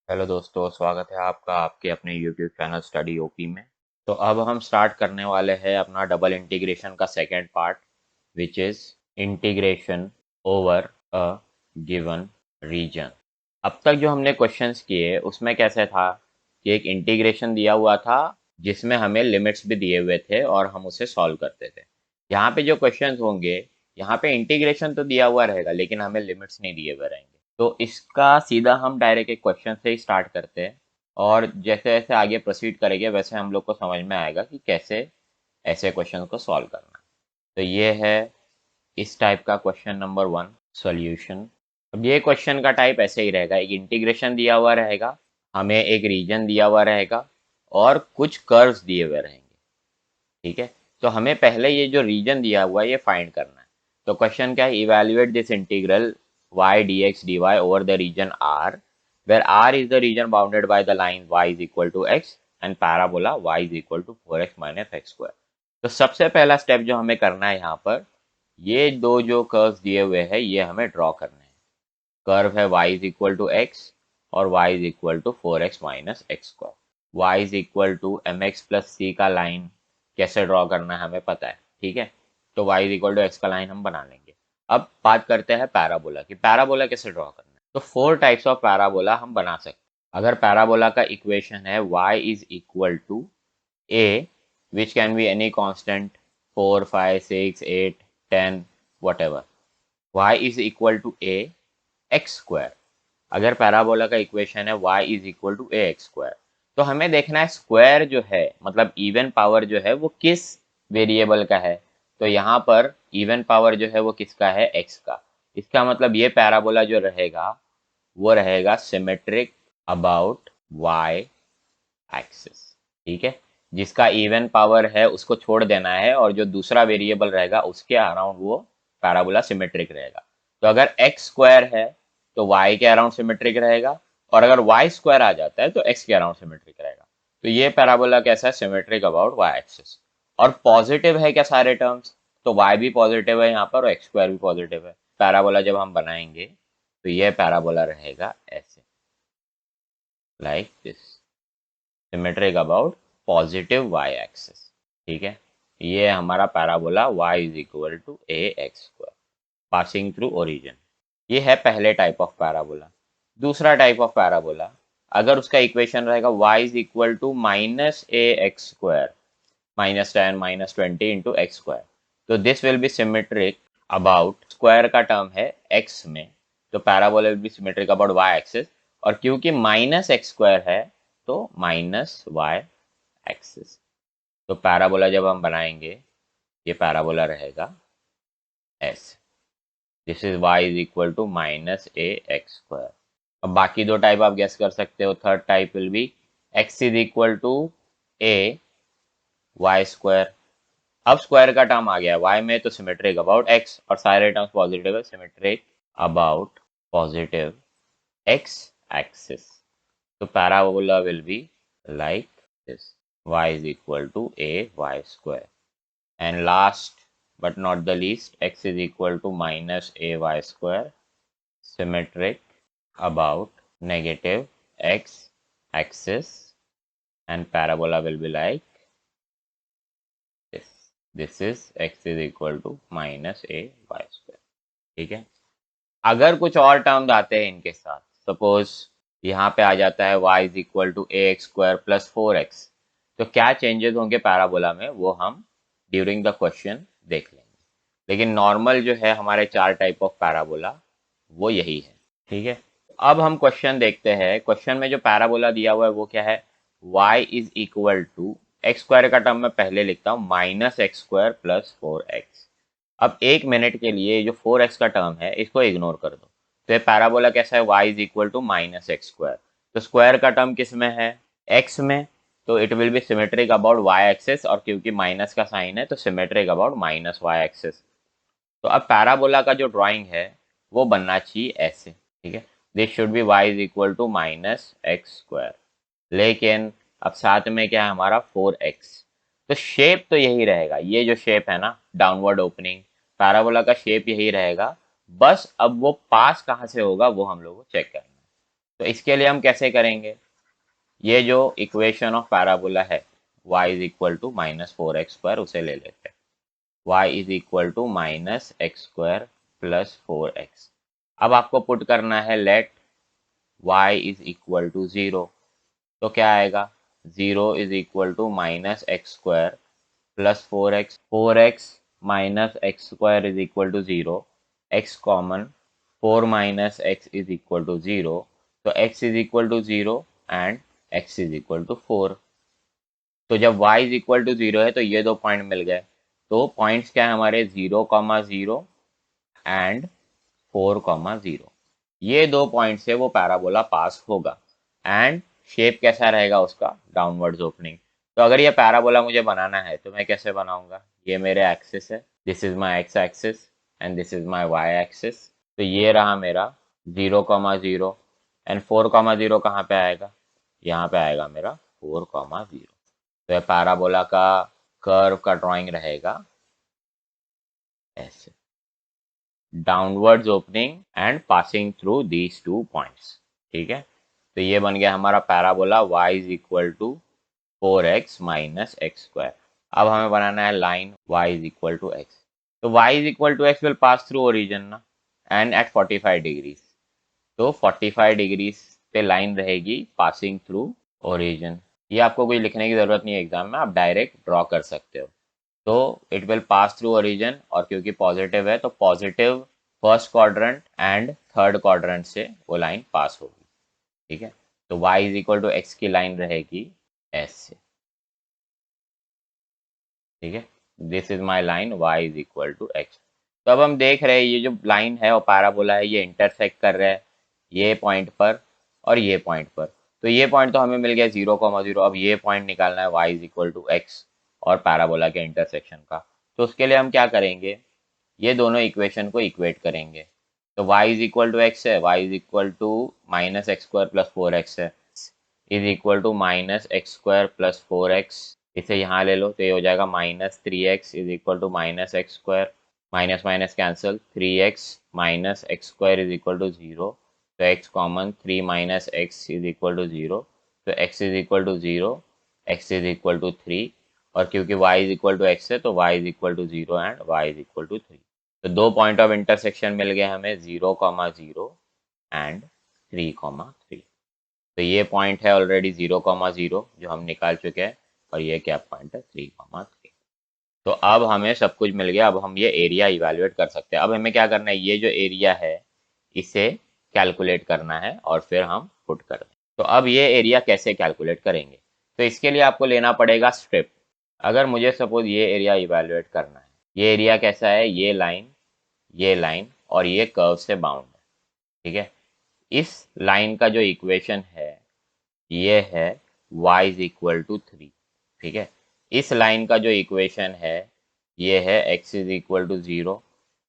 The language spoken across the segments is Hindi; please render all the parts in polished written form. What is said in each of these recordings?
हेलो दोस्तों, स्वागत है आपका आपके अपने YouTube चैनल स्टडी ओपी में। तो अब हम स्टार्ट करने वाले हैं अपना डबल इंटीग्रेशन का second part, which is integration over a given region. अब तक जो हमने क्वेश्चंस किए उसमें कैसे था कि एक इंटीग्रेशन दिया हुआ था जिसमें हमें लिमिट्स भी दिए हुए थे और हम उसे सॉल्व करते थे। यहाँ पे जो क्वेश्चंस होंगे, यहाँ पे इंटीग्रेशन तो दिया हुआ रहेगा लेकिन हमें लिमिट्स नहीं दिए हुए रहेंगे। तो इसका सीधा हम डायरेक्ट एक क्वेश्चन से ही स्टार्ट करते हैं और जैसे जैसे आगे प्रोसीड करेंगे वैसे हम लोग को समझ में आएगा कि कैसे ऐसे क्वेश्चन को सॉल्व करना है। तो ये है इस टाइप का क्वेश्चन नंबर 1 सॉल्यूशन। अब ये क्वेश्चन का टाइप ऐसे ही रहेगा, एक इंटीग्रेशन दिया हुआ रहेगा, हमें एक रीजन दिया हुआ रहेगा और कुछ कर्व्स दिए हुए रहेंगे। ठीक है, तो हमें पहले ये जो रीजन दिया हुआ है ये फाइंड करना है। तो क्वेश्चन क्या है, evaluate this integral y dx dy over the region R where R is the region bounded by the line y is equal to x and parabola y is equal to 4x minus x square। तो सबसे पहला स्टेप जो हमें करना है यहाँ पर, ये दो जो कर्व्स दिए हुए हैं ये हमें ड्रॉ करने हैं। कर्व है y is equal to x और y is equal to 4x minus x square. y is equal to m x plus c का लाइन कैसे ड्रॉ करना है हमें पता है। ठीक है, तो y is equal to x का लाइन हम बना लेंगे। अब बात करते हैं पैराबोला की, पैराबोला कैसे ड्रॉ करना है। तो 4 टाइप्स ऑफ पैराबोला हम बना सकते हैं। अगर पैराबोला का इक्वेशन है y is equal to a which can be any constant 4 5 6 8 10 whatever, y is equal to a x square. अगर पैराबोला का इक्वेशन है y is equal to a x square, तो हमें देखना है स्क्वायर जो है मतलब इवन पावर जो है वो किस वेरिएबल का है। तो यहाँ पर इवन पावर जो है वो किसका है, x का। इसका मतलब ये पैराबोला जो रहेगा वो रहेगा सिमेट्रिक अबाउट y एक्सिस। ठीक है, जिसका इवन पावर है उसको छोड़ देना है और जो दूसरा वेरिएबल रहेगा उसके अराउंड वो पैराबोला सिमेट्रिक रहेगा। तो अगर एक्स स्क्वायर है तो y के अराउंड सिमेट्रिक रहेगा और अगर y स्क्वायर आ जाता है तो x के अराउंड सिमेट्रिक रहेगा। तो ये पैराबोला कैसा है, सिमेट्रिक अबाउट y एक्सिस। और पॉजिटिव है क्या सारे टर्म्स, तो y भी पॉजिटिव है यहाँ पर और एक्स स्क्वायर भी पॉजिटिव है। पैराबोला जब हम बनाएंगे तो ये पैराबोला रहेगा ऐसे, like this, symmetric about positive y axis. ठीक है, ये हमारा parabola y is equal to a x square passing through origin. ये है पहले टाइप ऑफ पैराबोला। दूसरा टाइप ऑफ पैराबोला, अगर उसका इक्वेशन रहेगा y is equal to minus a x square minus 10 minus 20 into x square, तो this will be symmetric about square का टर्म है x में, तो parabola will be symmetric about y axis. और क्योंकि माइनस एक्स स्क्वायर है तो माइनस y एक्सिस। तो पैराबोला जब हम बनाएंगे ये पैराबोला रहेगा ऐसे, this is y is equal to minus a x square. अब बाकी दो टाइप आप गेस कर सकते हो। Third type will be x is equal to a y square. अब स्क्वायर का टर्म आ गया y में तो सिमेट्रिक अबाउट x और सारे टर्म्स पॉजिटिव है, symmetric about positive x axis. तो parabola will be like this, y is equal to a y square, and last but not the least x is equal to minus a y square, symmetric about negative x axis, and parabola will be like this, this is x is equal to minus a y square। ठीक है, अगर कुछ और टर्म आते हैं इनके साथ, सपोज यहाँ पे आ जाता है y is equal to a x square plus 4x, तो क्या चेंजेस होंगे पैराबोला में वो हम ड्यूरिंग द क्वेश्चन देख लेंगे। लेकिन नॉर्मल जो है हमारे 4 टाइप ऑफ पैराबोला वो यही है। ठीक है, अब हम क्वेश्चन देखते हैं। क्वेश्चन में जो पैराबोला दिया हुआ है वो क्या है, y is equal to x square का टर्म मैं पहले लिखता हूँ minus x square plus 4x। अब 1 मिनट के लिए जो 4x का टर्म है इसको इग्नोर कर दो। तो ये पैराबोला कैसा है, y is equal to minus x square. तो स्क्वायर का टर्म किस में है, x में, तो it will be symmetric about y axis, और क्योंकि माइनस का साइन है तो symmetric about minus y axis. तो अब पैराबोला का जो ड्राइंग है वो बनना चाहिए ऐसे। ठीक है, this should be y is equal to minus x square, लेकिन अब साथ में क्या है हमारा 4x। तो शेप तो यही रहेगा, ये जो शेप है ना डाउनवर्ड ओपनिंग, पैराबोला का शेप यही रहेगा। बस अब वो पास कहाँ से होगा वो हम लोग को चेक करना है। तो इसके लिए हम कैसे करेंगे, ये जो इक्वेशन ऑफ पैराबोला है y is equal to minus four x square उसे ले लेते हैं। y is equal to minus x square plus four x. अब आपको पुट करना है let y is equal to zero. तो क्या आएगा, zero is equal to minus x square plus four x minus x square is equal to zero, x common, four minus x is equal to zero, तो x is equal to zero and x is equal to four. तो जब y is equal to zero है तो ये दो पॉइंट मिल गए। तो पॉइंट्स क्या है हमारे, zero comma zero and four comma zero. ये दो पॉइंट से वो पैराबोला पास होगा एंड शेप कैसा रहेगा उसका, डाउनवर्ड्स ओपनिंग। तो अगर ये पैराबोला मुझे बनाना है तो मैं कैसे बनाऊंगा, ये मेरे एक्सिस है, this is my x axis and this is my y axis. तो ये रहा मेरा zero comma zero and four comma zero कहाँ पे आएगा, यहाँ पे आएगा मेरा फोर कॉमा ज़ीरो। तो ये पैराबोला का कर्व का ड्राइंग रहेगा ऐसे, downwards opening and passing through these two points. ठीक है, तो ये बन गया हमारा parabola y is equal to four x minus x square. अब हमें बनाना है line y is equal to x. तो y is equal to x will pass through origin ना, एंड एट 45 डिग्रीज। तो 45 डिग्रीज पे लाइन रहेगी पासिंग थ्रू ओरिजिन। ये आपको कोई लिखने की जरूरत नहीं है एग्जाम में, आप डायरेक्ट ड्रॉ कर सकते हो। तो it will pass through origin, और क्योंकि पॉजिटिव है तो positive first quadrant and third quadrant से वो लाइन पास होगी। ठीक है, तो y is equal to x की लाइन रहेगी ऐसे। ठीक है, this is my line y is equal to x. तो अब हम देख रहे हैं ये जो लाइन है और पैराबोला है ये इंटरसेक्ट कर रहा है ये पॉइंट पर और ये पॉइंट पर। तो ये पॉइंट तो हमें मिल गया ज़ीरो कॉमा ज़ीरो। अब ये पॉइंट निकालना है y is equal to x और पैराबोला के इंटरसेक्शन का। तो उसके लिए हम क्या करेंगे, ये दोनों इक्वेशन को इक्वेट करेंगे। तो y is equal to x है, y is equal to minus x square plus four x है, is equal to minus x square plus four x. इसे यहाँ ले लो तो ये हो जाएगा minus three x is equal to minus x square, minus minus cancel, three x minus x square is equal to zero, तो x common, three minus x is equal to zero, तो x is equal to zero, x is equal to three, और क्योंकि y is equal to x है तो y is equal to zero and y is equal to three. तो दो पॉइंट ऑफ इंटरसेक्शन मिल गए हमें, zero comma zero and three comma three. तो ये पॉइंट है ऑलरेडी ज़ीरो कॉमा ज़ीरो जो हम निकाल चुके हैं, और ये क्या पॉइंट है, थ्री कॉमा थ्री। तो अब हमें सब कुछ मिल गया, अब हम ये एरिया इवेल्युएट कर सकते हैं। अब हमें क्या करना है, ये जो एरिया है इसे कैलकुलेट करना है और फिर हम पुट कर दें। तो अब ये एरिया कैसे कैलकुलेट करेंगे, तो इसके लिए आपको लेना पड़ेगा स्ट्रिप। अगर मुझे सपोज ये एरिया इवेल्युएट करना है, ये एरिया कैसा है, ये लाइन और ये कर्व से बाउंड है। ठीक है, इस लाइन का जो इक्वेशन है ये है y is equal to three. ठीक है, इस लाइन का जो इक्वेशन है ये है x is equal to zero,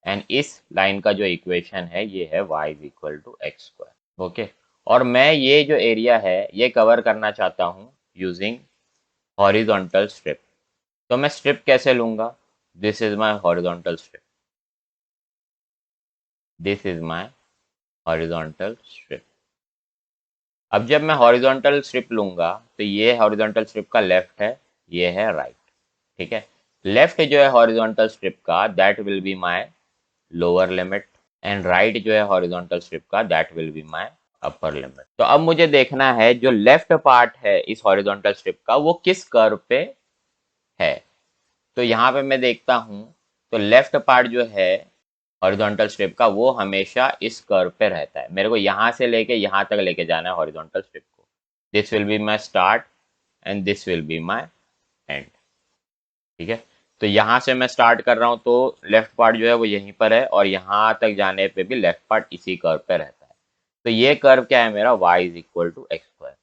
and इस लाइन का जो इक्वेशन है ये है y is equal to x square. Okay, और मैं ये जो एरिया है ये कवर करना चाहता हूँ यूजिंग हॉरिजॉन्टल स्ट्रिप। तो मैं स्ट्रिप कैसे लूंगा, this is my horizontal strip, this is my horizontal strip. अब जब मैं हॉरिजॉन्टल स्ट्रिप लूंगा तो ये हॉरिजॉन्टल स्ट्रिप का लेफ्ट है, ये है राइट। ठीक है, लेफ्ट जो है हॉरिजॉन्टल स्ट्रिप का that will be my lower limit, and right जो है हॉरिजॉन्टल स्ट्रिप का that will be my upper limit. तो अब मुझे देखना है जो लेफ्ट पार्ट है इस हॉरिजॉन्टल स्ट्रिप का वो किस कर्व पे है। तो यहाँ पे मैं देखता हूँ तो लेफ्ट पार्ट जो है हॉरिजॉन्टल स्ट्रिप का वो हमेशा इस कर्व पे रहता है। मेरे को यहाँ से लेके यहाँ तक लेके जाना है हॉरिजॉन्टल स्ट्रिप को। This will be my start and this will be my and. ठीक है, तो यहाँ से मैं स्टार्ट कर रहा हूँ तो लेफ्ट पार्ट जो है वो यहीं पर है, और यहाँ तक जाने पे भी लेफ्ट पार्ट इसी कर्व पे रहता है। तो ये कर्व क्या है मेरा, y is equal to x square.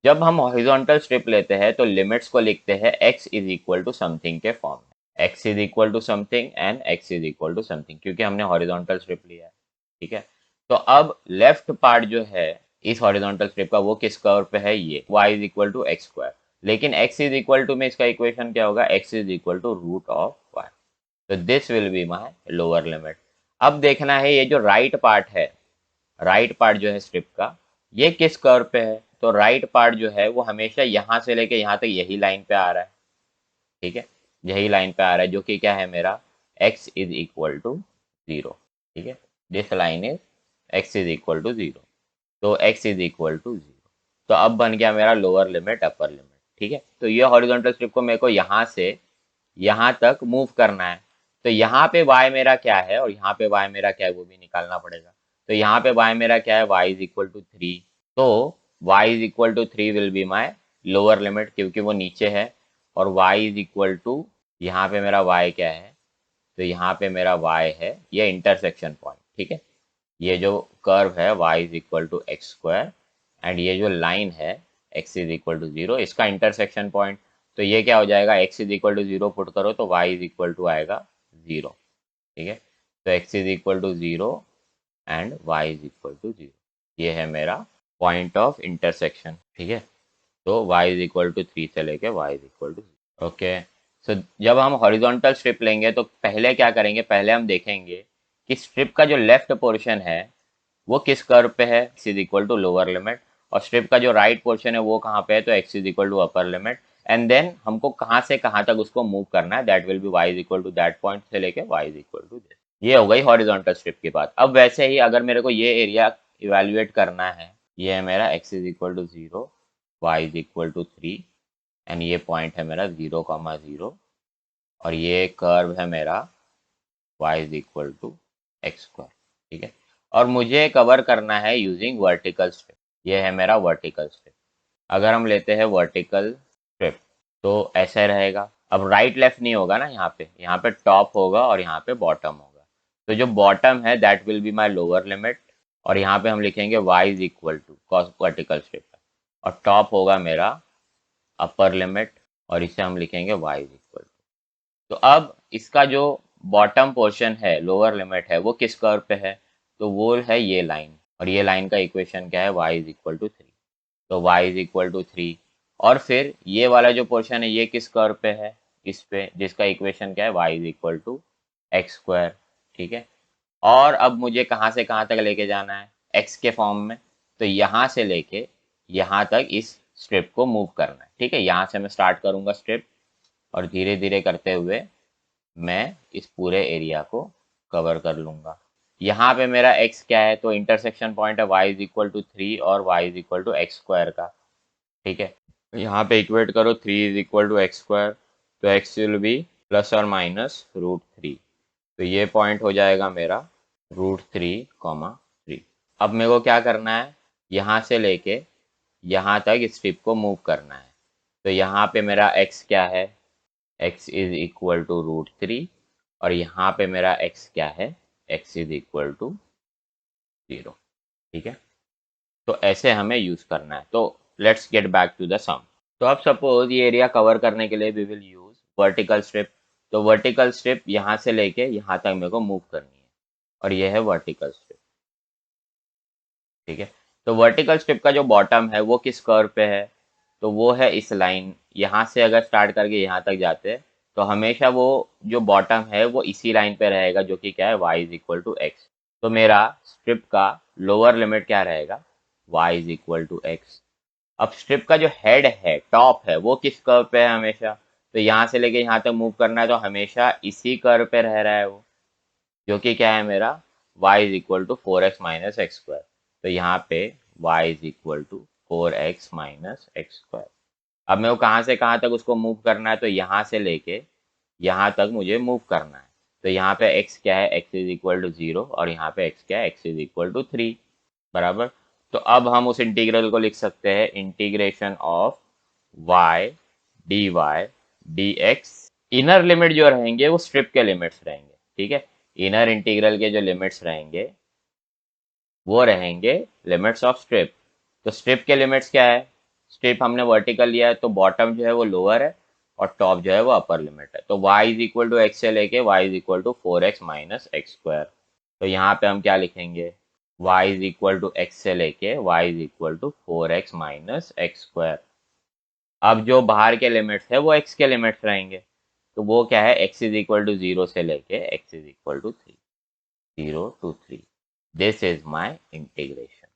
जब हम हॉरिजॉन्टल स्ट्रिप लेते हैं तो लिमिट्स को लिखते हैं x is equal to something के फॉर्म में, x is equal to something and x is equal to something, क्योंकि हमने हॉरिजॉन्टल स्ट्रिप लिया है। ठीक है, तो अब लेफ्ट पार्ट जो है इस हॉरिजॉन्टल स्ट्रिप का वो किस कर्व पे है, ये y is equal to x square. लेकिन x इज इक्वल टू में इसका इक्वेशन क्या होगा, x is equal to root of y। तो this will be my lower limit. अब देखना है ये जो राइट पार्ट है, राइट पार्ट जो है स्ट्रिप का ये किस कर्व पे है, तो राइट पार्ट जो है वो हमेशा यहाँ से लेके यहाँ तक यही लाइन पे आ रहा है, ठीक है, यही लाइन पे आ रहा है, जो कि क्या है मेरा x इज इक्वल टू 0, ठीक है, this line is x is equal to 0, तो x इज इक्वल टू 0। तो अब बन गया मेरा लोअर लिमिट अपर लिमिट, ठीक है। तो ये हॉरिजॉन्टल स्ट्रिप को मेरे को यहाँ से यहाँ तक मूव करना है, तो यहाँ पे y मेरा क्या है और यहाँ पे y मेरा क्या है वो भी निकालना पड़ेगा। तो यहाँ पे y मेरा क्या है, y इज इक्वल टू 3, तो y is equal to 3 will be my lower limit, क्योंकि वो नीचे है, और y इज इक्वल टू, यहाँ पे मेरा y क्या है, तो यहाँ पे मेरा y है ये इंटरसेक्शन पॉइंट, ठीक है, ये जो कर्व है y is equal to x square, and ये जो लाइन है x इज इक्वल टू 0, इसका इंटरसेक्शन पॉइंट, तो ये क्या हो जाएगा, x is equal to 0 put करो तो y इज इक्वल टू आएगा 0, ठीक है। तो x is equal to 0 and y is equal to 0, ये है मेरा पॉइंट ऑफ इंटरसेक्शन, ठीक है। तो y इज इक्वल टू 3 से लेके y is equal to 0, okay. So जब हम हॉरिजॉन्टल स्ट्रिप लेंगे तो पहले क्या करेंगे, पहले हम देखेंगे कि स्ट्रिप का जो लेफ्ट पोर्शन है वो किस कर्व पे है, x is equal to lower limit, और स्ट्रिप का जो राइट पोर्शन है वो कहाँ पे है, तो x is equal to upper limit, and then हमको कहाँ से कहाँ तक उसको मूव करना है, that will be y is equal to that point से लेके y is equal to this. ये हो गई हॉरिजॉन्टल स्ट्रिप की बात। अब वैसे ही अगर मेरे को ये एरिया इवेल्युएट करना है, ये है मेरा x is equal to 0, y is equal to 3, and ये पॉइंट है मेरा 0,0, और ये कर्व है मेरा y is equal to x square, ठीक है। और मुझे कवर करना है यूजिंग वर्टिकल स्ट्रिप, ये है मेरा वर्टिकल स्ट्रिप। अगर हम लेते हैं वर्टिकल स्ट्रिप तो ऐसा रहेगा, अब राइट लेफ्ट नहीं होगा ना, यहाँ पे टॉप होगा और यहाँ पे बॉटम होगा, तो जो बॉटम है that will be my lower limit, और यहाँ पे हम लिखेंगे y is equal to cause vertical strip, और टॉप होगा मेरा अपर लिमिट, और इसे हम लिखेंगे y इज इक्वल टू। तो अब इसका जो बॉटम पोर्शन है, लोअर लिमिट है, वो किस कर्व पे है, तो वो है ये लाइन, और ये लाइन का इक्वेशन क्या है, y इज इक्वल टू 3, तो y इज इक्वल टू 3, और फिर ये वाला जो पोर्शन है ये किस कर्व पे है, इस पे, जिसका इक्वेशन क्या है, y is equal to x square, ठीक है। और अब मुझे कहाँ से कहाँ तक लेके जाना है, x के फॉर्म में, तो यहाँ से लेके यहाँ तक इस स्ट्रिप को मूव करना है, ठीक है। यहाँ से मैं स्टार्ट करूँगा स्ट्रिप, और धीरे धीरे करते हुए मैं इस पूरे एरिया को कवर कर लूँगा। यहाँ पे मेरा x क्या है, तो इंटरसेक्शन पॉइंट है y इज इक्वल टू 3 और y is equal to x square का, ठीक है। यहाँ पे इक्वेट करो 3 is equal to x square, तो x विल बी प्लस और माइनस √3, तो ये पॉइंट हो जाएगा मेरा √3,3। अब मेरे को क्या करना है, यहाँ से लेके यहाँ तक इस स्ट्रिप को मूव करना है, तो यहाँ पे मेरा x क्या है, x इज इक्वल टू √3, और यहाँ पे मेरा x क्या है, x इज इक्वल टू 0, ठीक है। तो ऐसे हमें यूज करना है। तो let's get back to the sum. तो अब सपोज ये एरिया कवर करने के लिए we will use vertical strip, तो वर्टिकल स्ट्रिप यहाँ से लेके यहाँ तक मेरे को मूव करनी है, और ये है वर्टिकल स्ट्रिप, ठीक है। तो वर्टिकल स्ट्रिप का जो बॉटम है वो किस कर्व पे है, तो वो है इस लाइन, यहाँ से अगर स्टार्ट करके यहाँ तक जाते हैं तो हमेशा वो जो बॉटम है वो इसी लाइन पे रहेगा, जो कि क्या है, y is equal to x. तो मेरा स्ट्रिप का लोअर लिमिट क्या रहेगा, y is equal to x. अब स्ट्रिप का जो हेड है, टॉप है, वो किस कर्व पे है हमेशा, तो यहाँ से लेके यहाँ तक मूव करना है, तो हमेशा इसी कर्व पे रह रहा है वो, जो कि क्या है मेरा y is equal to 4x minus x square. तो यहाँ पे y is equal to 4x minus x square. अब मेरे को कहाँ से कहाँ तक उसको मूव करना है, तो यहाँ से लेके यहाँ तक मुझे मूव करना है, तो यहाँ पे x क्या है, x इज इक्वल टू 0, और यहाँ पे x क्या है, x इज इक्वल टू 3, बराबर। तो अब हम उस इंटीग्रल को लिख सकते हैं, integration of y dy dx। Inner limit जो रहेंगे वो स्ट्रिप के लिमिट्स रहेंगे, ठीक है। इनर इंटीग्रल के जो लिमिट्स रहेंगे वो रहेंगे लिमिट्स ऑफ स्ट्रिप। तो स्ट्रिप के लिमिट्स क्या है, स्ट्रिप हमने वर्टिकल लिया है तो बॉटम जो है वो लोअर है और टॉप जो है वो अपर लिमिट है। तो y is equal to x से लेके y is equal to 4x minus x square. तो यहाँ पे हम क्या लिखेंगे, y is equal to x से लेके y is equal to 4x minus x square. अब जो बाहर के लिमिट्स है वो x के लिमिट्स रहेंगे, तो वो क्या है, x इज इक्वल टू 0 से लेके x is equal to 3, 0 to 3। This is my integration,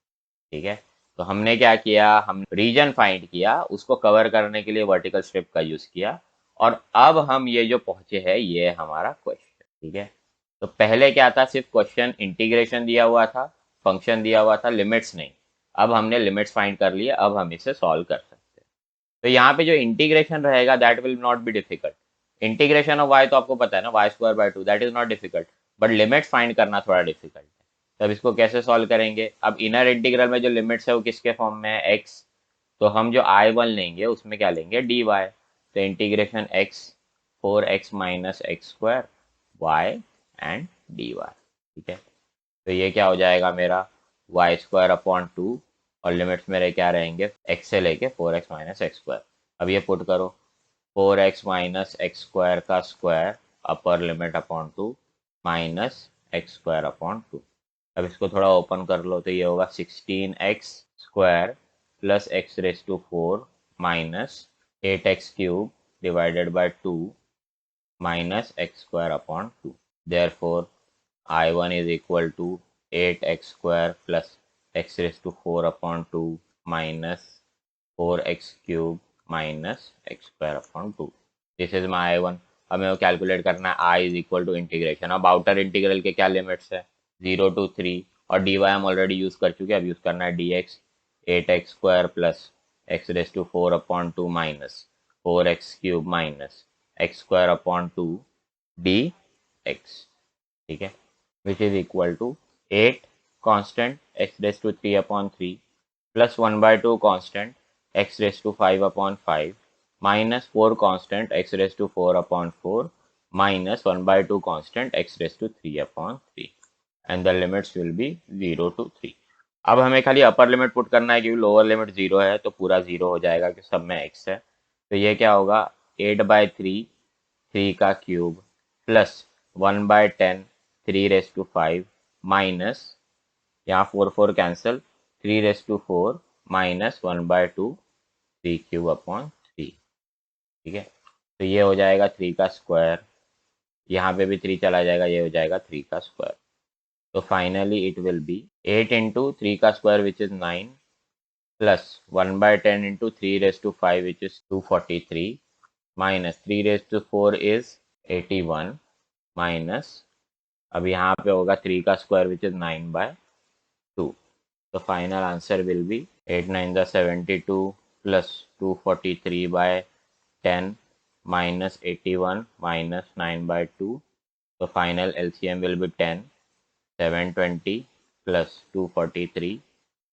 ठीक है। तो हमने क्या किया, हम रीजन फाइंड किया, उसको कवर करने के लिए वर्टिकल स्ट्रिप का यूज किया, और अब हम ये जो पहुंचे हैं ये हमारा क्वेश्चन। ठीक है, तो पहले क्या था, सिर्फ क्वेश्चन इंटीग्रेशन दिया हुआ था, फंक्शन दिया हुआ था, लिमिट्स नहीं। अब हमने लिमिट्स फाइंड कर लिए, अब हम इसे सॉल्व कर सकते हैं। तो यहाँ पे जो इंटीग्रेशन रहेगा that will not be difficult. Integration of y तो आपको पता है ना, y² by 2, that is not difficult, but limits find करना थोड़ा डिफिकल्ट है। तब इसको कैसे सॉल्व करेंगे, अब इनर इंटीग्रल में जो लिमिट्स है वो किसके फॉर्म में है, x। तो हम जो I1 लेंगे उसमें क्या लेंगे, dy। तो integration x 4x minus x square y and dy। ठीक है, तो ये क्या हो जाएगा मेरा y² अपॉन 2, और लिमिट्स मेरे क्या रहेंगे, x से लेके 4x माइनस एक्स स्क्वायर। अब ये पुट करो, 4x माइनस एक्स स्क्वायर का square upper limit upon 2 minus x square upon 2। अब इसको थोड़ा ओपन कर लो तो ये होगा 16x square plus x⁴ minus 8x³ divided by 2 minus x square upon 2। Therefore I1 is equal to 8x² plus x⁴ upon 2 minus 4x³ minus x square upon 2। This is my I1। हमें वो कैलकुलेट करना है I is equal to integration. अब आउटर इंटीग्रल के क्या लिमिट्स है, 0 to 3, और dy हम ऑलरेडी यूज कर चुके हैं, अब यूज करना है dx 8x² plus x⁴ upon 2 minus 4x³ minus x square upon 2 dx। ठीक है, which is equal to 8 constant x⁻³ upon 3 plus 1/2 constant x⁵ upon 5 minus 4 constant x⁴ upon 4 minus 1/2 constant x⁵ upon 3, and the limits will be 0 to 3। अब हमें खाली अपर लिमिट पुट करना है, क्योंकि लोअर लिमिट 0 है तो पूरा 0 हो जाएगा कि सब में x है। तो ये क्या होगा, 8/3 3 का क्यूब प्लस 1/10 3⁵ माइनस, यहाँ 4 कैंसिल, 3⁴ माइनस 1/2 3³ अपॉन 3। ठीक है, तो ये हो जाएगा 3 का स्क्वायर, यहाँ पे भी 3 चला जाएगा, ये हो जाएगा 3 का स्क्वायर। तो finally it will B 8 into 3 का square which is 9 plus 1/10 into 3⁵ which is 243 minus 3⁴ is 81 minus, अब यहाँ पे होगा 3 का स्क्वायर विच इज 9/2। तो final answer will be 8 9 72 plus 243/10 minus 81 minus 9/2। तो final LCM will be 10 720 plus 243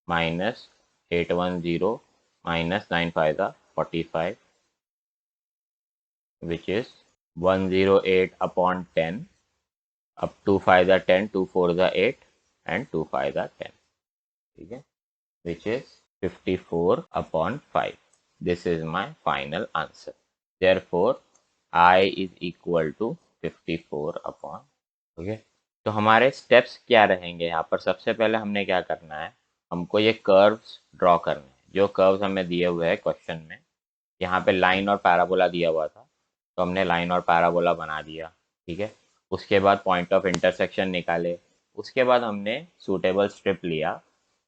minus 810 minus 9 5 45 which is 108 upon 10। अब 2 5 10, 2 4 8 and 2 5 10। ठीक है, which is 54 upon 5। This is my final answer। Therefore I is equal to 54 upon। Okay, तो हमारे स्टेप्स क्या रहेंगे यहाँ पर, सबसे पहले हमने क्या करना है, हमको ये कर्व्स ड्रॉ करने हैं। जो कर्व्स हमें दिए हुए हैं क्वेश्चन में, यहाँ पे लाइन और पैराबोला दिया हुआ था, तो हमने लाइन और पैराबोला बना दिया। ठीक है, उसके बाद पॉइंट ऑफ इंटरसेक्शन निकाले, उसके बाद हमने सूटेबल स्ट्रिप लिया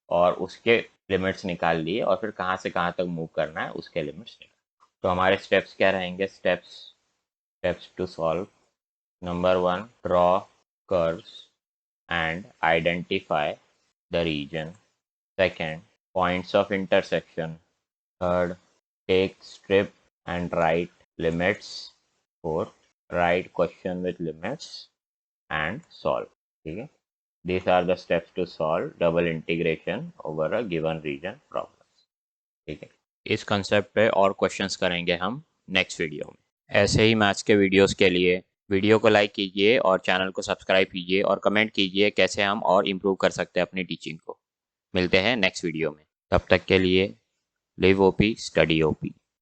और उसके लिमिट्स निकाल लिए, और फिर कहाँ से कहाँ तक मूव करना है उसके लिमिट्स निकाल। तो हमारे स्टेप्स क्या रहेंगे, steps to solve. Number 1, draw curves and identify the region. Second, points of intersection. Third, take strip and write limits। Fourth, write question with limits and solve। ठीक है, these are the steps to solve double integration over a given region problems। ठीक है, इस कंसेप्ट पे और क्वेश्चंस करेंगे हम नेक्स्ट वीडियो में। ऐसे ही मैथ्स के वीडियोस के लिए वीडियो को लाइक कीजिए और चैनल को सब्सक्राइब कीजिए और कमेंट कीजिए कैसे हम और इम्प्रूव कर सकते हैं अपनी टीचिंग को। मिलते हैं नेक्स्ट वीडियो में, तब तक के लिए लिव ओपी स्टडी ओपी।